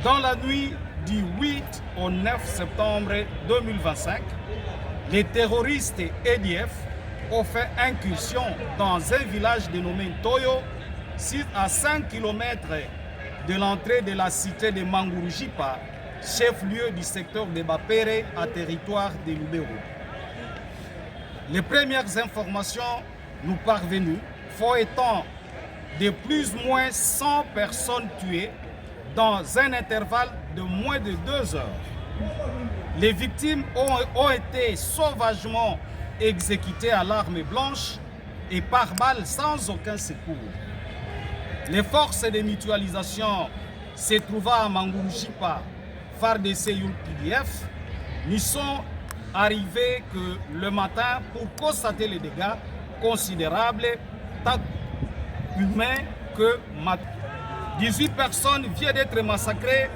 Dans la nuit du 8 au 9 septembre 2025, les terroristes EDF ont fait incursion dans un village dénommé Toyo, à 5 km de l'entrée de la cité de Mangurujipa, chef-lieu du secteur de Bapere à territoire de Lubero. Les premières informations nous parvenues font étant de plus ou moins 100 personnes tuées dans un intervalle de moins de 2 heures. Les victimes ont été sauvagement exécutées à l'arme blanche et par balle sans aucun secours. Les forces de mutualisation se trouvant à Mangurujipa, FARDC UPDF, n'y sont arrivés que le matin pour constater les dégâts considérables, tant humains que matériels. 18 personnes viennent d'être massacrées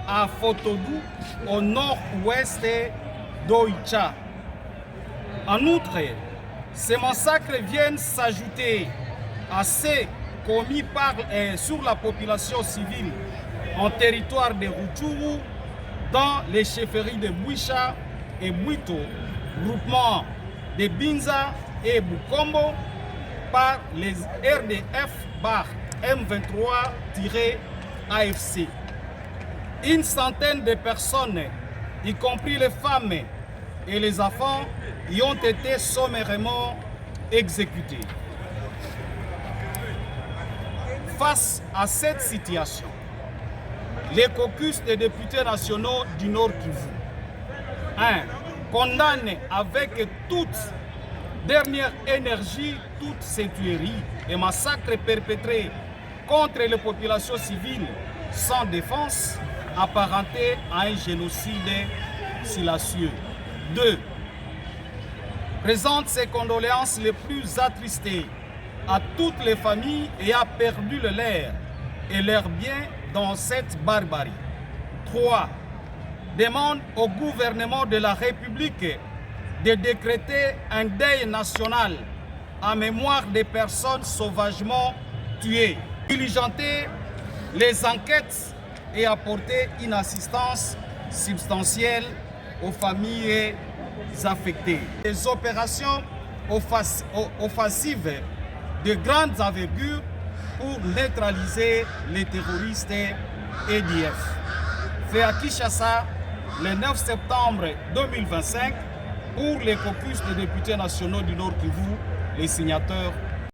à Fotodou, au nord-ouest d'Oicha. En outre, ces massacres viennent s'ajouter à ceux commis sur la population civile en territoire de Rutshuru, dans les chefferies de Bouicha et Bouito, groupement de Binza et Bukombo, par les RDF-M23-AFC. Une centaine de personnes, y compris les femmes et les enfants, y ont été sommairement exécutées. Face à cette situation, les caucus des députés nationaux du Nord Kivu condamnent avec toute dernière énergie toutes ces tueries et massacres perpétrés contre les populations civiles sans défense, apparentés à un génocide silencieux. 2. Présente ses condoléances les plus attristées à toutes les familles ayant perdu le leur et leurs biens dans cette barbarie. 3. Demande au gouvernement de la République de décréter un deuil national en mémoire des personnes sauvagement tuées, diligenter les enquêtes et apporter une assistance substantielle aux familles affectées. Les opérations offensives de grande envergure pour neutraliser les terroristes EDF. Fait à Kinshasa le 9 septembre 2025 pour les caucus des députés nationaux du Nord Kivu, les signataires